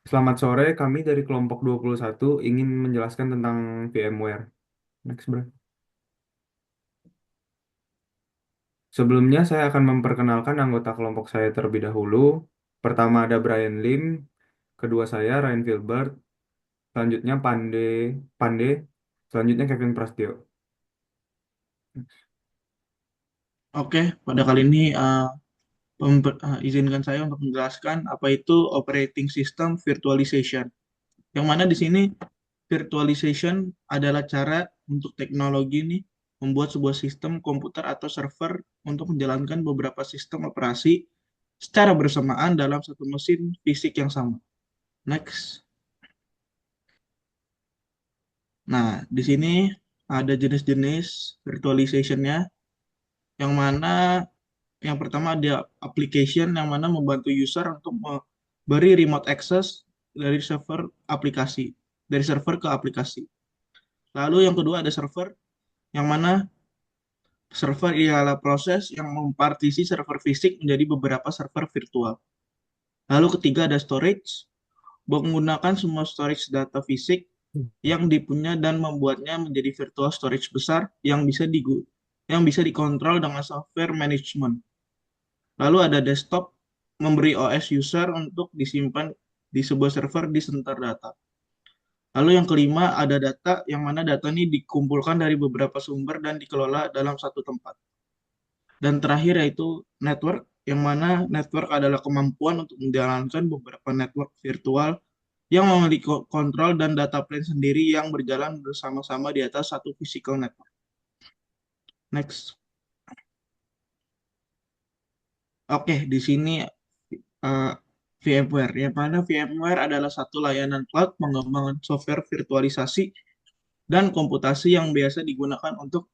Selamat sore, kami dari kelompok 21 ingin menjelaskan tentang VMware. Next, bro. Sebelumnya saya akan memperkenalkan anggota kelompok saya terlebih dahulu. Pertama ada Brian Lim, kedua saya Ryan Filbert, selanjutnya Pande, selanjutnya Kevin Prastio. Oke, pada kali ini izinkan saya untuk menjelaskan apa itu operating system virtualization. Yang mana di sini virtualization adalah cara untuk teknologi ini membuat sebuah sistem komputer atau server untuk menjalankan beberapa sistem operasi secara bersamaan dalam satu mesin fisik yang sama. Next. Nah, di sini ada jenis-jenis virtualization-nya, yang mana yang pertama ada application yang mana membantu user untuk memberi remote access dari server ke aplikasi. Lalu yang kedua ada server, yang mana server ialah proses yang mempartisi server fisik menjadi beberapa server virtual. Lalu ketiga ada storage, menggunakan semua storage data fisik yang dipunya dan membuatnya menjadi virtual storage besar yang bisa dikontrol dengan software management. Lalu ada desktop, memberi OS user untuk disimpan di sebuah server di center data. Lalu yang kelima ada data, yang mana data ini dikumpulkan dari beberapa sumber dan dikelola dalam satu tempat. Dan terakhir yaitu network, yang mana network adalah kemampuan untuk menjalankan beberapa network virtual yang memiliki kontrol dan data plane sendiri yang berjalan bersama-sama di atas satu physical network. Next. Oke, di sini eh, VMware. Yang mana VMware adalah satu layanan cloud pengembangan software virtualisasi dan komputasi yang biasa digunakan untuk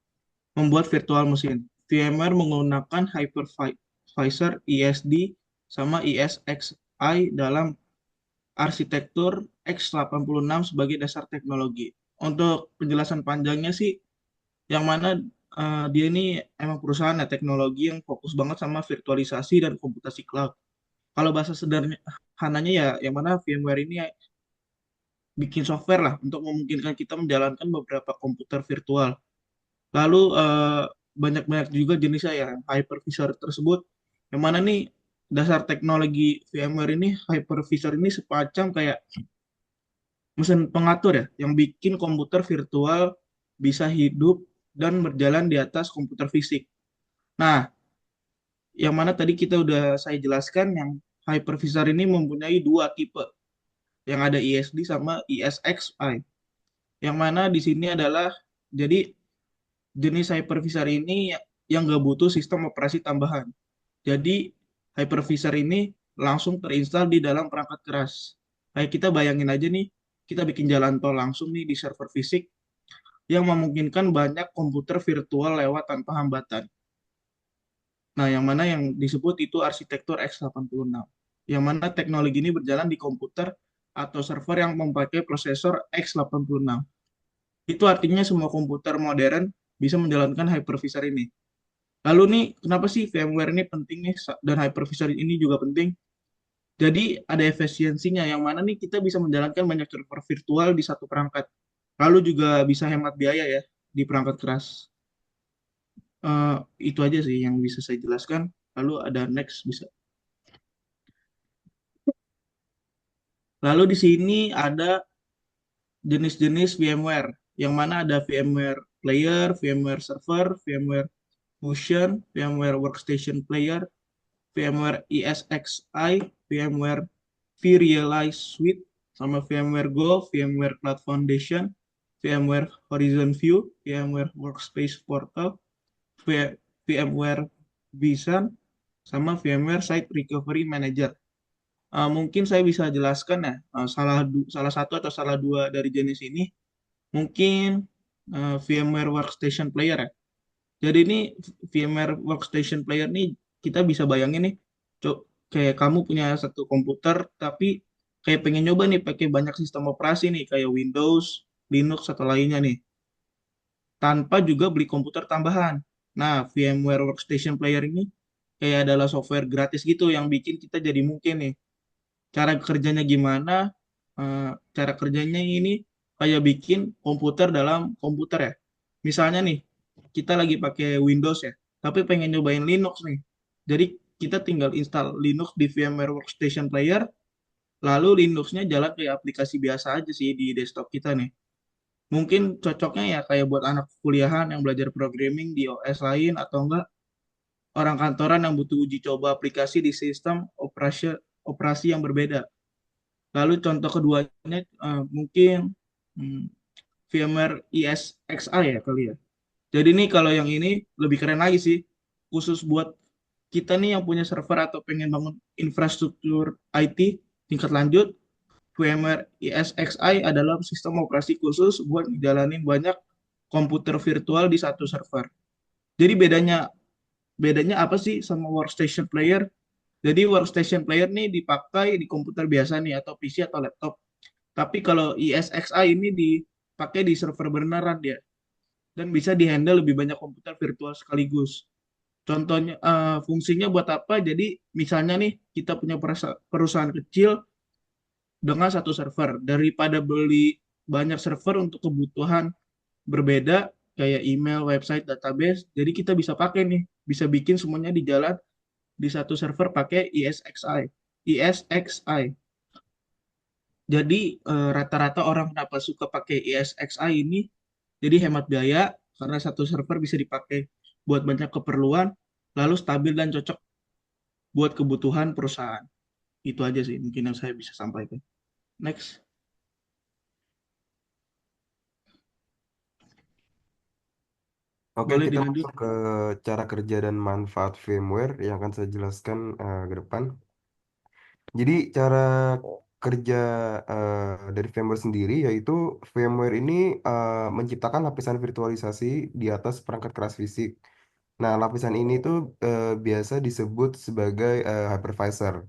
membuat virtual mesin. VMware menggunakan hypervisor ESD sama ESXi dalam arsitektur x86 sebagai dasar teknologi. Untuk penjelasan panjangnya sih, yang mana dia ini emang perusahaan ya teknologi yang fokus banget sama virtualisasi dan komputasi cloud. Kalau bahasa sederhananya ya, yang mana VMware ini bikin software lah untuk memungkinkan kita menjalankan beberapa komputer virtual. Lalu banyak-banyak juga jenisnya ya, hypervisor tersebut. Yang mana nih dasar teknologi VMware ini, hypervisor ini sepacam kayak mesin pengatur ya, yang bikin komputer virtual bisa hidup dan berjalan di atas komputer fisik. Nah, yang mana tadi kita udah saya jelaskan, yang hypervisor ini mempunyai dua tipe, yang ada ESD sama ESXi. Yang mana di sini adalah, jadi jenis hypervisor ini yang nggak butuh sistem operasi tambahan. Jadi hypervisor ini langsung terinstall di dalam perangkat keras. Kayak kita bayangin aja nih, kita bikin jalan tol langsung nih di server fisik yang memungkinkan banyak komputer virtual lewat tanpa hambatan. Nah, yang mana yang disebut itu arsitektur x86. Yang mana teknologi ini berjalan di komputer atau server yang memakai prosesor x86. Itu artinya semua komputer modern bisa menjalankan hypervisor ini. Lalu nih, kenapa sih VMware ini penting nih dan hypervisor ini juga penting? Jadi ada efisiensinya, yang mana nih kita bisa menjalankan banyak server virtual di satu perangkat. Lalu juga bisa hemat biaya ya di perangkat keras. Eh, itu aja sih yang bisa saya jelaskan. Lalu ada next bisa. Lalu di sini ada jenis-jenis VMware, yang mana ada VMware Player, VMware Server, VMware Fusion, VMware Workstation Player, VMware ESXi, VMware vRealize Suite, sama VMware Go, VMware Cloud Foundation, VMware Horizon View, VMware Workspace Portal, VMware vSAN, sama VMware Site Recovery Manager. Mungkin saya bisa jelaskan ya, salah satu atau salah dua dari jenis ini, mungkin VMware Workstation Player ya. Jadi ini VMware Workstation Player nih, kita bisa bayangin nih, kayak kamu punya satu komputer tapi kayak pengen nyoba nih pakai banyak sistem operasi nih kayak Windows, Linux atau lainnya nih, tanpa juga beli komputer tambahan. Nah, VMware Workstation Player ini kayak adalah software gratis gitu yang bikin kita jadi mungkin nih cara kerjanya gimana. Cara kerjanya ini kayak bikin komputer dalam komputer ya. Misalnya nih, kita lagi pakai Windows ya, tapi pengen nyobain Linux nih. Jadi kita tinggal install Linux di VMware Workstation Player, lalu Linuxnya jalan kayak aplikasi biasa aja sih di desktop kita nih. Mungkin cocoknya ya kayak buat anak kuliahan yang belajar programming di OS lain atau enggak orang kantoran yang butuh uji coba aplikasi di sistem operasi yang berbeda. Lalu contoh keduanya mungkin hmm, VMware ESXi ya kali ya. Jadi nih kalau yang ini lebih keren lagi sih, khusus buat kita nih yang punya server atau pengen bangun infrastruktur IT tingkat lanjut, VMware ESXi adalah sistem operasi khusus buat ngejalanin banyak komputer virtual di satu server. Jadi bedanya bedanya apa sih sama workstation player? Jadi workstation player nih dipakai di komputer biasa nih atau PC atau laptop. Tapi kalau ESXi ini dipakai di server beneran dia dan bisa dihandle lebih banyak komputer virtual sekaligus. Contohnya fungsinya buat apa? Jadi misalnya nih kita punya perusahaan kecil dengan satu server daripada beli banyak server untuk kebutuhan berbeda kayak email, website, database. Jadi kita bisa pakai nih, bisa bikin semuanya di jalan di satu server pakai ESXi. ESXi. Jadi rata-rata orang kenapa suka pakai ESXi ini jadi hemat biaya karena satu server bisa dipakai buat banyak keperluan, lalu stabil dan cocok buat kebutuhan perusahaan. Itu aja sih mungkin yang saya bisa sampaikan. Next, Oke, boleh kita dilanjut. masuk ke cara kerja dan manfaat VMware yang akan saya jelaskan ke depan. Jadi cara kerja dari VMware sendiri yaitu VMware ini menciptakan lapisan virtualisasi di atas perangkat keras fisik. Nah, lapisan ini tuh biasa disebut sebagai hypervisor.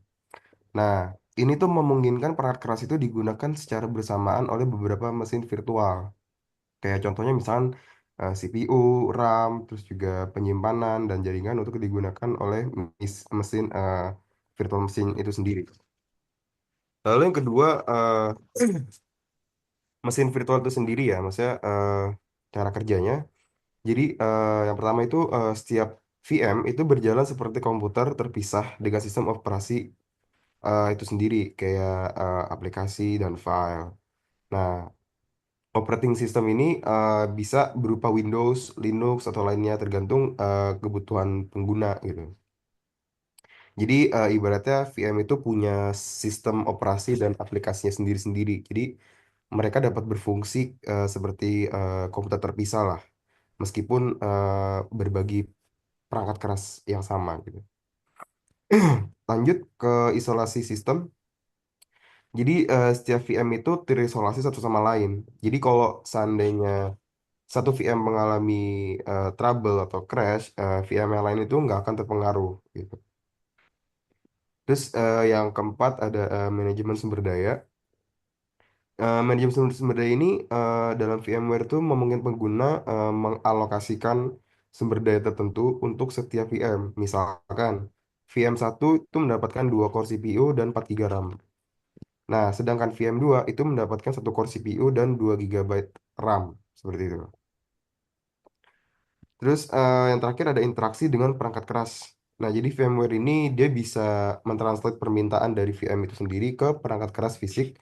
Nah, ini tuh memungkinkan perangkat keras itu digunakan secara bersamaan oleh beberapa mesin virtual. Kayak contohnya misalkan CPU, RAM, terus juga penyimpanan dan jaringan untuk digunakan oleh mesin virtual mesin itu sendiri. Lalu yang kedua, mesin virtual itu sendiri ya, maksudnya cara kerjanya. Jadi yang pertama itu setiap VM itu berjalan seperti komputer terpisah dengan sistem operasi itu sendiri, kayak aplikasi dan file. Nah, operating system ini bisa berupa Windows, Linux, atau lainnya tergantung kebutuhan pengguna gitu. Jadi ibaratnya VM itu punya sistem operasi dan aplikasinya sendiri-sendiri. Jadi mereka dapat berfungsi seperti komputer terpisah lah, meskipun berbagi perangkat keras yang sama gitu. Lanjut ke isolasi sistem. Jadi setiap VM itu terisolasi satu sama lain. Jadi kalau seandainya satu VM mengalami trouble atau crash, VM yang lain itu nggak akan terpengaruh gitu. Terus yang keempat ada manajemen sumber daya. Manajemen sumber daya ini dalam VMware itu memungkinkan pengguna mengalokasikan sumber daya tertentu untuk setiap VM. Misalkan VM satu itu mendapatkan 2 core CPU dan 4 GB RAM. Nah, sedangkan VM 2 itu mendapatkan 1 core CPU dan 2 GB RAM. Seperti itu. Terus yang terakhir ada interaksi dengan perangkat keras. Nah, jadi VMware ini dia bisa mentranslate permintaan dari VM itu sendiri ke perangkat keras fisik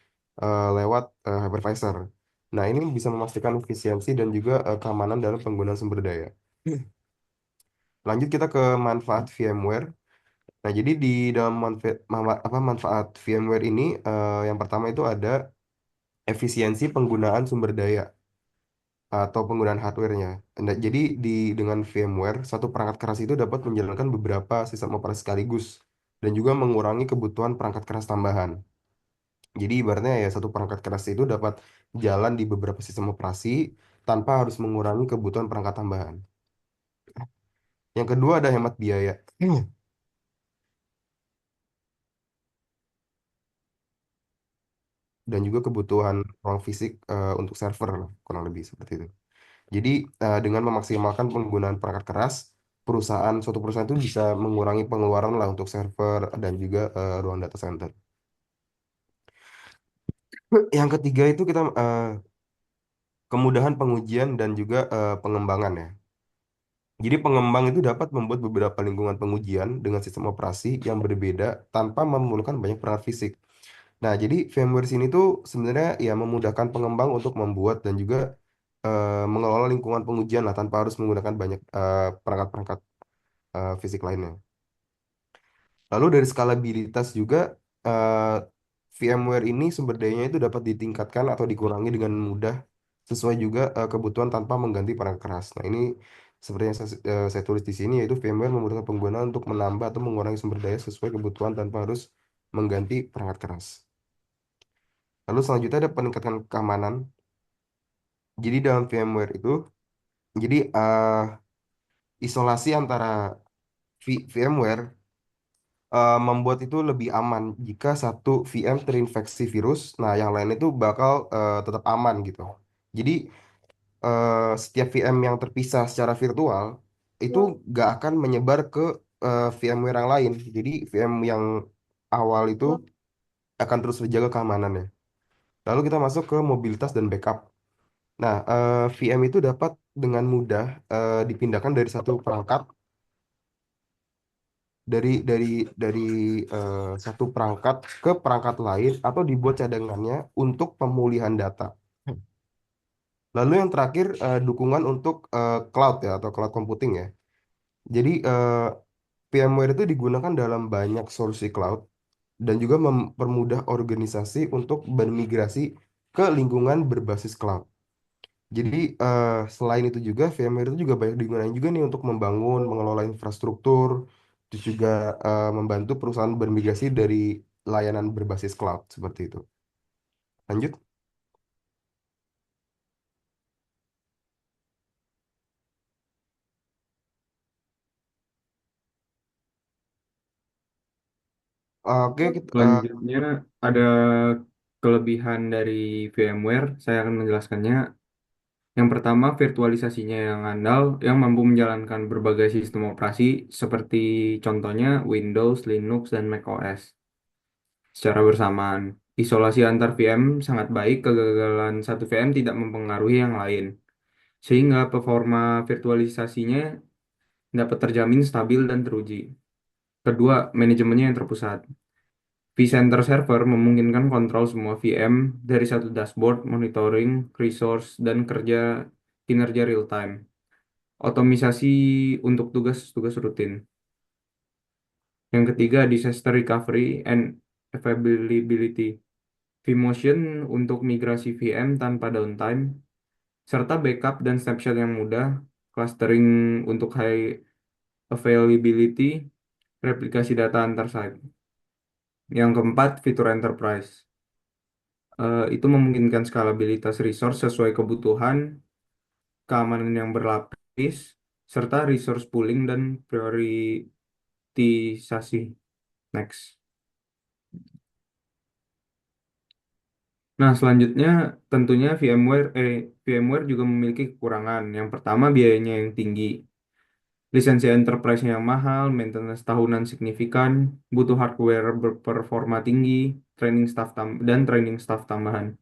lewat hypervisor. Nah, ini bisa memastikan efisiensi dan juga keamanan dalam penggunaan sumber daya. Lanjut kita ke manfaat VMware. Nah, jadi di dalam manfaat VMware ini yang pertama itu ada efisiensi penggunaan sumber daya atau penggunaan hardware-nya. Nah, jadi dengan VMware, satu perangkat keras itu dapat menjalankan beberapa sistem operasi sekaligus dan juga mengurangi kebutuhan perangkat keras tambahan. Jadi ibaratnya ya satu perangkat keras itu dapat jalan di beberapa sistem operasi tanpa harus mengurangi kebutuhan perangkat tambahan. Yang kedua ada hemat biaya dan juga kebutuhan ruang fisik untuk server lah, kurang lebih seperti itu. Jadi dengan memaksimalkan penggunaan perangkat keras, suatu perusahaan itu bisa mengurangi pengeluaran lah untuk server dan juga ruang data center. Yang ketiga itu kita kemudahan pengujian dan juga pengembangan ya. Jadi pengembang itu dapat membuat beberapa lingkungan pengujian dengan sistem operasi yang berbeda tanpa memerlukan banyak perangkat fisik. Nah, jadi VMware sini tuh sebenarnya ya memudahkan pengembang untuk membuat dan juga mengelola lingkungan pengujian lah tanpa harus menggunakan banyak perangkat-perangkat fisik lainnya. Lalu dari skalabilitas juga eh, VMware ini sumber dayanya itu dapat ditingkatkan atau dikurangi dengan mudah sesuai juga kebutuhan tanpa mengganti perangkat keras. Nah, ini seperti yang saya tulis di sini yaitu VMware memudahkan pengguna untuk menambah atau mengurangi sumber daya sesuai kebutuhan tanpa harus mengganti perangkat keras. Lalu selanjutnya ada peningkatan keamanan. Jadi dalam VMware itu, jadi isolasi antara VMware membuat itu lebih aman jika satu VM terinfeksi virus, nah yang lain itu bakal tetap aman gitu. Jadi setiap VM yang terpisah secara virtual itu gak akan menyebar ke VMware yang lain. Jadi VM yang awal itu akan terus terjaga keamanannya. Lalu kita masuk ke mobilitas dan backup. Nah, VM itu dapat dengan mudah dipindahkan dari satu perangkat dari satu perangkat ke perangkat lain atau dibuat cadangannya untuk pemulihan data. Lalu yang terakhir dukungan untuk cloud ya atau cloud computing ya. Jadi VMware itu digunakan dalam banyak solusi cloud dan juga mempermudah organisasi untuk bermigrasi ke lingkungan berbasis cloud. Jadi selain itu juga VMware itu juga banyak digunakan juga nih untuk membangun, mengelola infrastruktur, terus juga membantu perusahaan bermigrasi dari layanan berbasis cloud seperti itu. Lanjut. Oke, Selanjutnya ada kelebihan dari VMware, saya akan menjelaskannya. Yang pertama, virtualisasinya yang andal, yang mampu menjalankan berbagai sistem operasi seperti contohnya Windows, Linux, dan macOS secara bersamaan. Isolasi antar VM sangat baik, kegagalan satu VM tidak mempengaruhi yang lain, sehingga performa virtualisasinya dapat terjamin stabil dan teruji. Kedua, manajemennya yang terpusat. vCenter Server memungkinkan kontrol semua VM dari satu dashboard, monitoring, resource, dan kinerja real time. Otomisasi untuk tugas-tugas rutin. Yang ketiga, disaster recovery and availability. vMotion untuk migrasi VM tanpa downtime, serta backup dan snapshot yang mudah, clustering untuk high availability, replikasi data antar site. Yang keempat, fitur enterprise. Itu memungkinkan skalabilitas resource sesuai kebutuhan, keamanan yang berlapis, serta resource pooling dan priorisasi. Next. Nah, selanjutnya tentunya VMware juga memiliki kekurangan. Yang pertama, biayanya yang tinggi. Lisensi enterprise-nya yang mahal, maintenance tahunan signifikan, butuh hardware berperforma tinggi, dan training staff tambahan.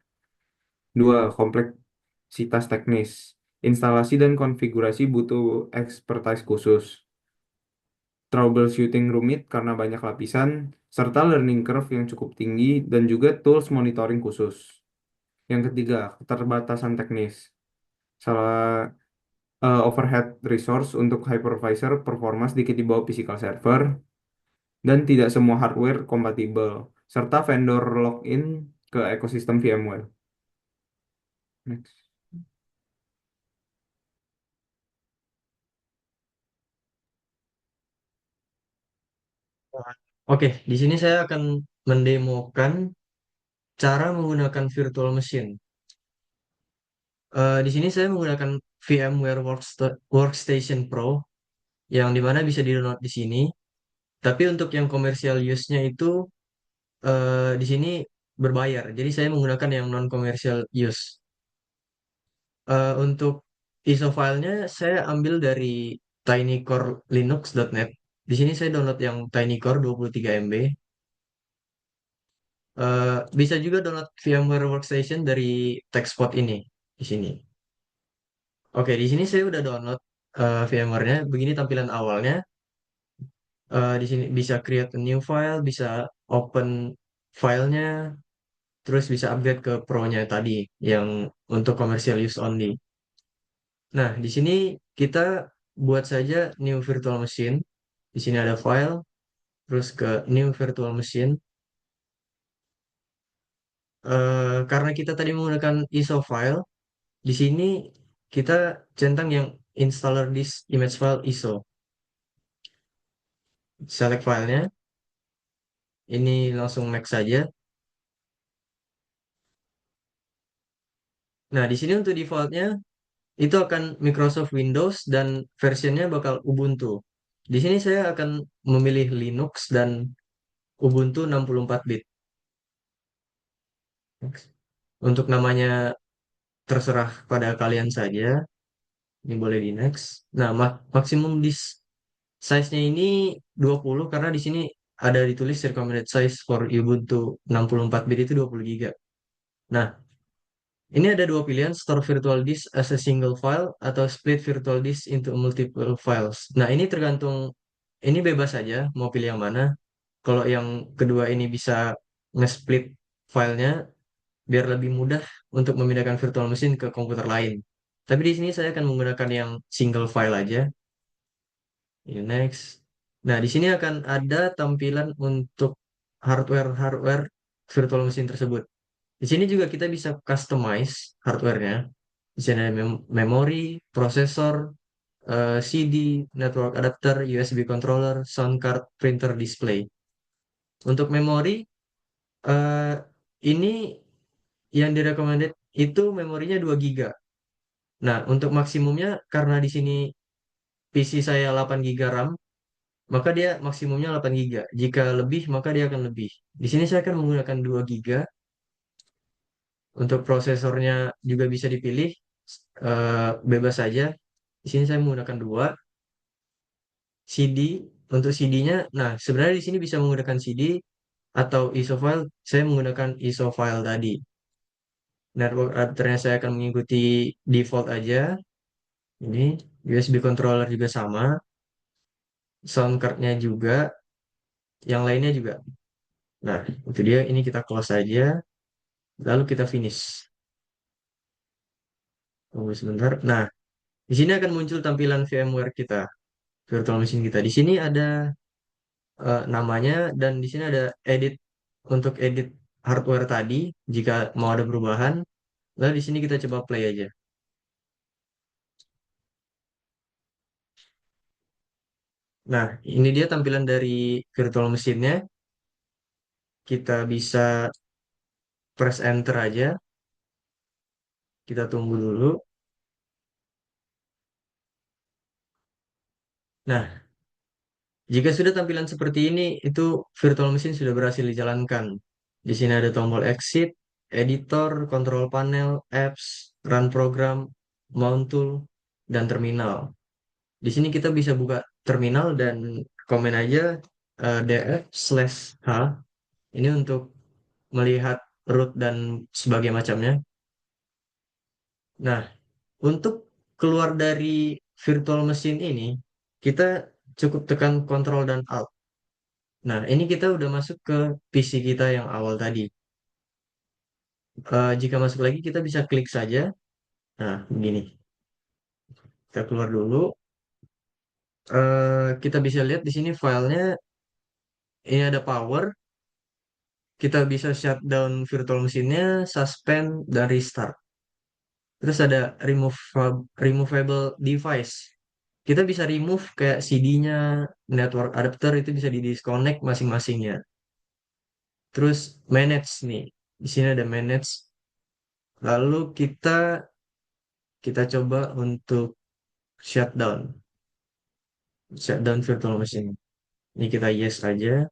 Dua, kompleksitas teknis. Instalasi dan konfigurasi butuh expertise khusus. Troubleshooting rumit karena banyak lapisan, serta learning curve yang cukup tinggi, dan juga tools monitoring khusus. Yang ketiga, keterbatasan teknis. Salah overhead resource untuk hypervisor performa sedikit di bawah physical server, dan tidak semua hardware kompatibel, serta vendor login ke ekosistem VMware. Next. Oke, di sini saya akan mendemokan cara menggunakan virtual machine. Di sini saya menggunakan VMware Workstation Pro yang dimana bisa di-download di sini. Tapi untuk yang commercial use-nya itu di sini berbayar. Jadi saya menggunakan yang non-commercial use. Untuk ISO filenya saya ambil dari tinycorelinux.net. Di sini saya download yang tinycore 23 MB. Bisa juga download VMware Workstation dari TechSpot ini di sini. Oke, di sini saya udah download VMware-nya. Begini tampilan awalnya. Di sini bisa create a new file, bisa open filenya, terus bisa upgrade ke Pro-nya tadi yang untuk commercial use only. Nah, di sini kita buat saja new virtual machine. Di sini ada file, terus ke new virtual machine. Karena kita tadi menggunakan ISO file, di sini kita centang yang installer this image file ISO. Select filenya, ini langsung next saja. Nah, di sini untuk defaultnya itu akan Microsoft Windows dan versionnya bakal Ubuntu. Di sini saya akan memilih Linux dan Ubuntu 64 bit. Untuk namanya terserah pada kalian saja. Ini boleh di next. Nah, maksimum disk size-nya ini 20 karena di sini ada ditulis recommended size for Ubuntu 64 bit itu 20 giga. Nah, ini ada dua pilihan, store virtual disk as a single file atau split virtual disk into multiple files. Nah, ini tergantung, ini bebas saja mau pilih yang mana. Kalau yang kedua ini bisa nge-split filenya biar lebih mudah untuk memindahkan virtual machine ke komputer lain. Tapi di sini saya akan menggunakan yang single file aja. Ini next. Nah, di sini akan ada tampilan untuk hardware virtual machine tersebut. Di sini juga kita bisa customize hardware-nya. Di sini ada memori, prosesor, CD, network adapter, USB controller, sound card, printer, display. Untuk memori, eh, ini yang direcommended itu memorinya 2 giga. Nah, untuk maksimumnya karena di sini PC saya 8 giga RAM, maka dia maksimumnya 8 giga. Jika lebih, maka dia akan lebih. Di sini saya akan menggunakan 2 giga. Untuk prosesornya juga bisa dipilih bebas saja. Di sini saya menggunakan dua CD. Untuk CD-nya, nah sebenarnya di sini bisa menggunakan CD atau ISO file. Saya menggunakan ISO file tadi. Network adapternya saya akan mengikuti default aja. Ini USB controller juga sama. Sound card-nya juga. Yang lainnya juga. Nah, itu dia. Ini kita close saja. Lalu kita finish. Tunggu sebentar. Nah, di sini akan muncul tampilan VMware kita, virtual machine kita. Di sini ada namanya dan di sini ada edit untuk edit hardware tadi jika mau ada perubahan. Lalu di sini kita coba play aja. Nah, ini dia tampilan dari virtual machine-nya. Kita bisa press enter aja. Kita tunggu dulu. Nah, jika sudah tampilan seperti ini, itu virtual machine sudah berhasil dijalankan. Di sini ada tombol exit, editor, control panel, apps, run program, mount tool, dan terminal. Di sini kita bisa buka terminal dan komen aja df/h. Ini untuk melihat root dan sebagainya macamnya. Nah, untuk keluar dari virtual machine ini, kita cukup tekan Ctrl dan Alt. Nah, ini kita udah masuk ke PC kita yang awal tadi. Jika masuk lagi, kita bisa klik saja. Nah, begini. Kita keluar dulu. Kita bisa lihat di sini filenya. Ini ada power. Kita bisa shutdown virtual machine-nya, suspend, dan restart. Terus ada removable device. Kita bisa remove kayak CD-nya, network adapter itu bisa di-disconnect masing-masingnya. Terus manage nih. Di sini ada manage. Lalu kita coba untuk shutdown. Shutdown virtual machine. Ini kita yes aja.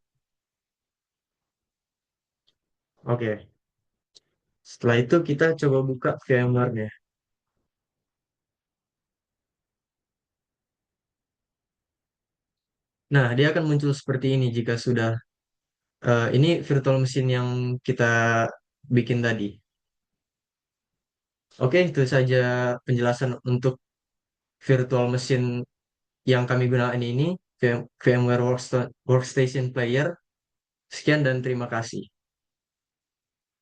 Oke. Setelah itu kita coba buka VMware-nya. Nah, dia akan muncul seperti ini jika sudah Ini virtual machine yang kita bikin tadi. Oke, itu saja penjelasan untuk virtual machine yang kami gunakan ini, VMware Workstation Player. Sekian dan terima kasih.